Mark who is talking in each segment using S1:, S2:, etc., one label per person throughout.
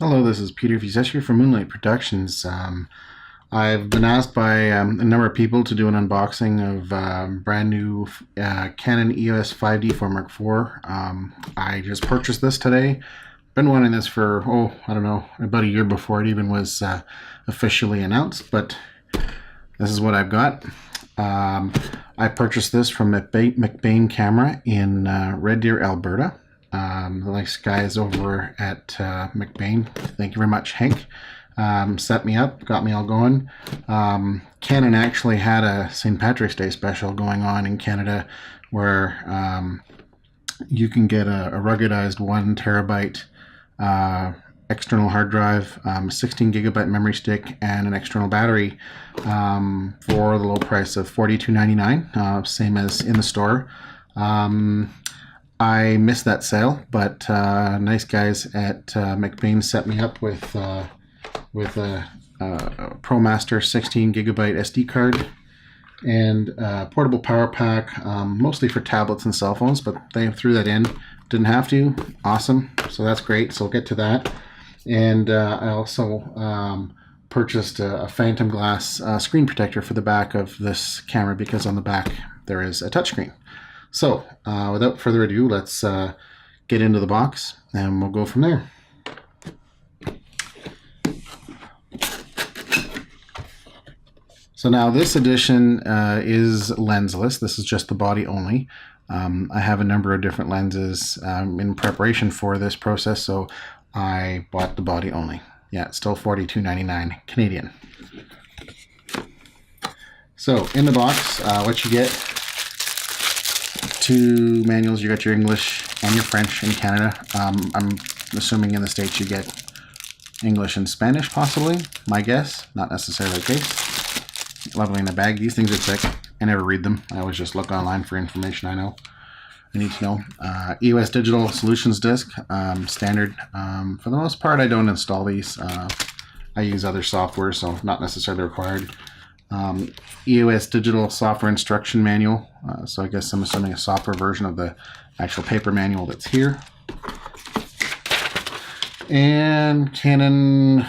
S1: Hello, this is Peter Fusescu from Moonlight Productions. I've been asked by a number of people to do an unboxing of brand new Canon EOS 5D 4 Mark IV. I just purchased this today. Been wanting this for, I don't know, about a year before it even was officially announced, but this is what I've got. I purchased this from McBain Camera in Red Deer, Alberta. The nice guys over at McBain. Thank you very much, Hank. Set me up, got me all going. Canon actually had a St. Patrick's Day special going on in Canada where you can get a ruggedized 1 terabyte external hard drive, 16 gigabyte memory stick, and an external battery for the low price of $42.99, same as in the store. I missed that sale, but nice guys at McBain set me up with a ProMaster 16 gigabyte SD card and a portable power pack, mostly for tablets and cell phones, but they threw that in. Didn't have to. Awesome. So that's great. So we'll get to that. And I also purchased a Phantom Glass screen protector for the back of this camera because on the back there is a touchscreen. So, without further ado, let's get into the box and we'll go from there. So now this edition is lensless. This is just the body only. I have a number of different lenses in preparation for this process, so I bought the body only. Yeah, it's still $42.99 Canadian. So in the box, what you get: 2 manuals. You got your English and your French in Canada. I'm assuming in the States you get English and Spanish, possibly. My guess, not necessarily the case. Lovely in a bag. These things are thick. I never read them. I always just look online for information I need to know. EOS Digital Solutions disc, standard. For the most part, I don't install these. I use other software, so not necessarily required. EOS Digital Software Instruction Manual, so I guess I'm assuming a software version of the actual paper manual that's here. And Canon,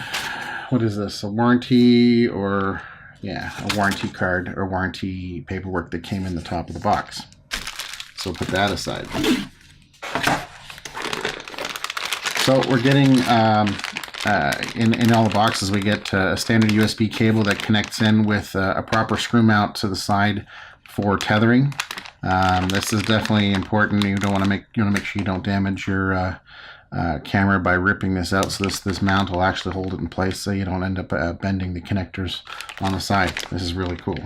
S1: what is this, a warranty, or yeah, a warranty card or warranty paperwork that came in the top of the box. So we'll put that aside. So we're getting in all the boxes, we get a standard USB cable that connects in with a proper screw mount to the side for tethering. This is definitely important. You want to make sure you don't damage your camera by ripping this out. So this mount will actually hold it in place, so you don't end up bending the connectors on the side. This is really cool.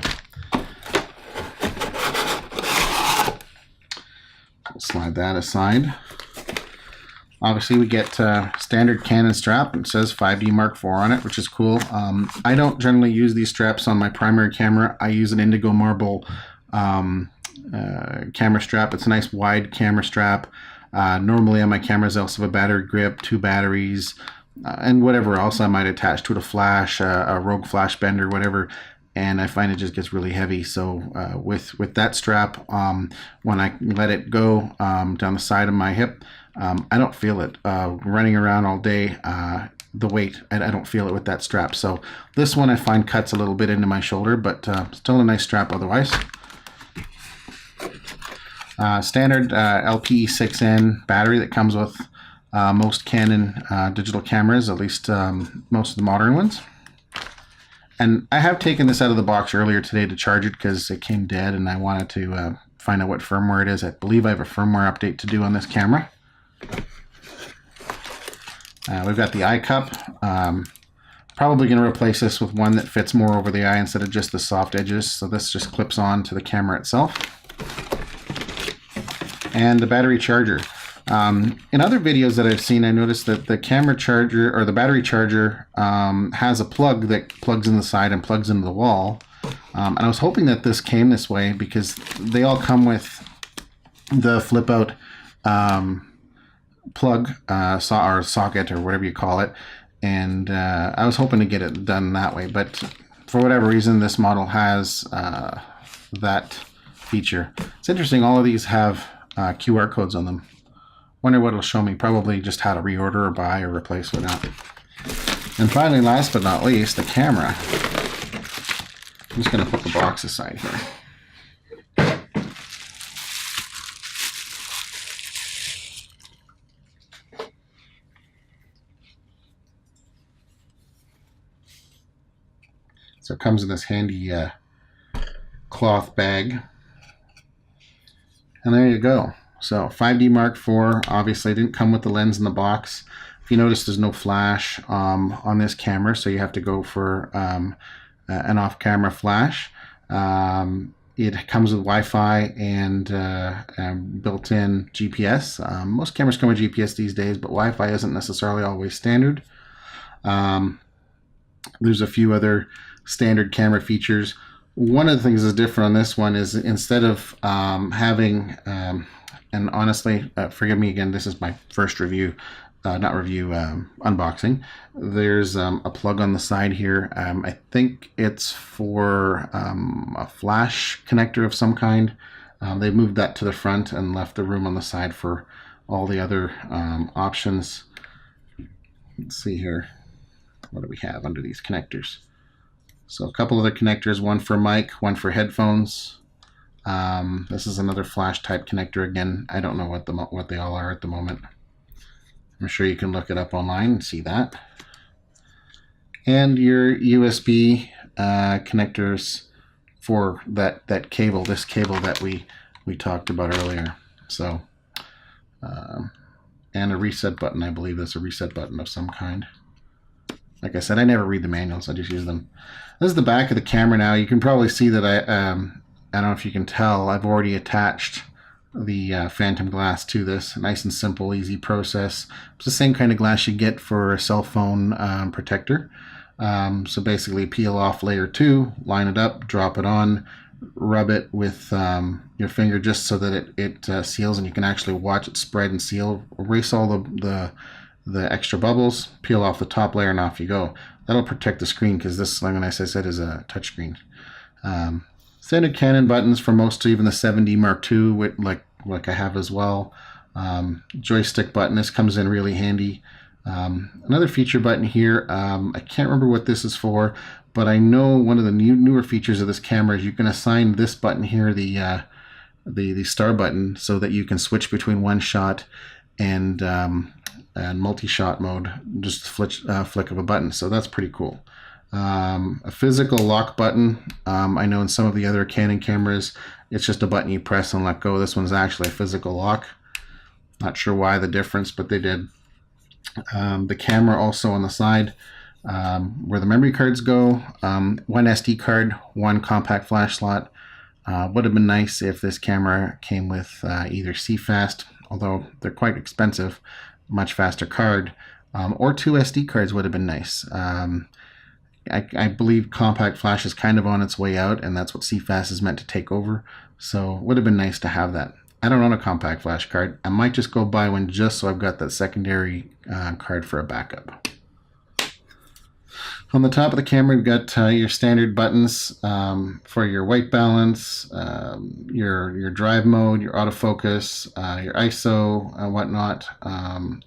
S1: Slide that aside. Obviously, we get standard Canon strap. It says 5D Mark IV on it, which is cool. I don't generally use these straps on my primary camera. I use an Indigo Marble camera strap. It's a nice wide camera strap. Normally on my cameras I also have a battery grip, 2 batteries, and whatever else I might attach to it, a flash, a Rogue flash bender, whatever. And I find it just gets really heavy. So with that strap, when I let it go down the side of my hip, I don't feel it. Running around all day, the weight, I don't feel it with that strap. So this one I find cuts a little bit into my shoulder, but still a nice strap otherwise. Standard LPE6N battery that comes with most Canon digital cameras, at least most of the modern ones. And I have taken this out of the box earlier today to charge it because it came dead, and I wanted to find out what firmware it is. I believe I have a firmware update to do on this camera. We've got the eye cup. Probably going to replace this with one that fits more over the eye instead of just the soft edges. So this just clips on to the camera itself. And the battery charger. In other videos that I've seen, I noticed that the camera charger or the battery charger has a plug that plugs in the side and plugs into the wall. And I was hoping that this came this way because they all come with the flip out plug or socket or whatever you call it. And I was hoping to get it done that way, but for whatever reason this model has that feature. It's interesting, all of these have QR codes on them. Wonder what it'll show me. Probably just how to reorder or buy or replace whatnot. And finally, last but not least, the camera. I'm just going to put the box aside here. So it comes in this handy cloth bag. And there you go. So 5D Mark IV, obviously didn't come with the lens in the box. If you notice, there's no flash on this camera, so you have to go for an off-camera flash. It comes with Wi-Fi and built-in GPS. Most cameras come with GPS these days, but Wi-Fi isn't necessarily always standard. There's a few other standard camera features. One of the things that's different on this one is instead of having, and honestly, forgive me again, this is my first review, unboxing. There's a plug on the side here. I think it's for a flash connector of some kind. They moved that to the front and left the room on the side for all the other options. Let's see here. What do we have under these connectors? So a couple other connectors, one for mic, one for headphones. This is another flash type connector. Again, I don't know what they all are at the moment. I'm sure you can look it up online and see that. And your USB connectors for that cable, this cable that we talked about earlier. So, and a reset button. I believe that's a reset button of some kind. Like I said, I never read the manuals. I just use them. This is the back of the camera now. You can probably see that I don't know if you can tell, I've already attached the phantom glass to this. Nice and simple, easy process. It's the same kind of glass you get for a cell phone protector. So basically peel off layer 2, line it up, drop it on, rub it with your finger just so that it seals and you can actually watch it spread and seal. Erase all the extra bubbles, peel off the top layer, and off you go. That'll protect the screen because this, like I said, is a touchscreen. Standard Canon buttons for most, even the 7D Mark II, like I have as well. Joystick button, this comes in really handy. Another feature button here, I can't remember what this is for, but I know one of the newer features of this camera is you can assign this button here, the star button, so that you can switch between one shot and multi-shot mode, just a flick of a button. So that's pretty cool. A physical lock button. I know in some of the other Canon cameras, it's just a button you press and let go. This one's actually a physical lock. Not sure why the difference, but they did. The camera also on the side, where the memory cards go. One SD card, one compact flash slot. Would have been nice if this camera came with either CFast, although they're quite expensive, much faster card, or 2 SD cards would have been nice. I believe compact flash is kind of on its way out, and that's what CFast is meant to take over, so it would have been nice to have that. I don't own a compact flash card. I might just go buy one just so I've got that secondary card for a backup. On the top of the camera, you've got your standard buttons for your white balance, your drive mode, your autofocus, your ISO, and whatnot.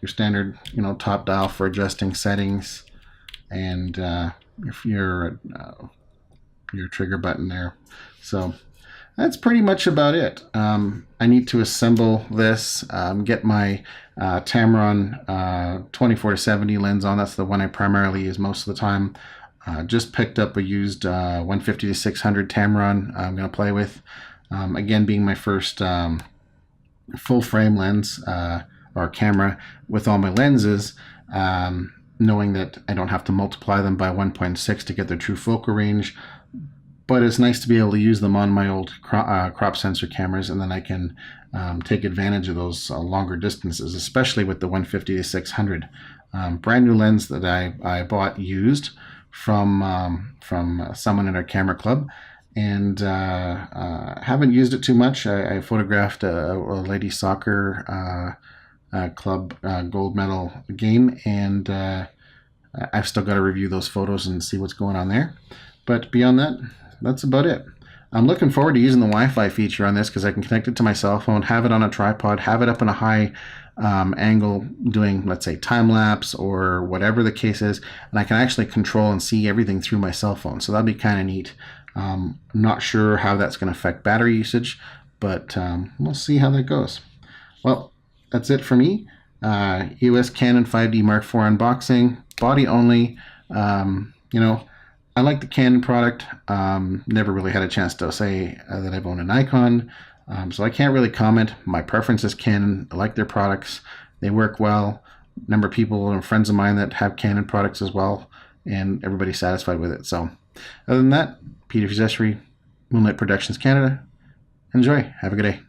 S1: Your standard, top dial for adjusting settings, and your trigger button there. So that's pretty much about it. I need to assemble this, get my Tamron 24-70 lens on. That's the one I primarily use most of the time. Just picked up a used 150-600 Tamron I'm going to play with. Again, being my first full frame lens or camera with all my lenses, knowing that I don't have to multiply them by 1.6 to get their true focal range. But it's nice to be able to use them on my old crop sensor cameras, and then I can take advantage of those longer distances, especially with the 150-600. Brand new lens that I bought used from someone in our camera club, and haven't used it too much. I photographed a ladies soccer club gold medal game, and I've still got to review those photos and see what's going on there. But beyond that, that's about it. I'm looking forward to using the Wi-Fi feature on this because I can connect it to my cell phone, have it on a tripod, have it up in a high angle doing, let's say, time lapse or whatever the case is, and I can actually control and see everything through my cell phone. So that'd be kind of neat. I'm not sure how that's going to affect battery usage, but we'll see how that goes. Well, that's it for me. EOS Canon 5D Mark IV unboxing, body only. I like the Canon product. Never really had a chance to say that I've owned a Nikon, so I can't really comment. My preference is Canon. I like their products. They work well. Number of people and friends of mine that have Canon products as well, and everybody's satisfied with it. So other than that, Peter Fusessery, Moonlight Productions Canada. Enjoy. Have a good day.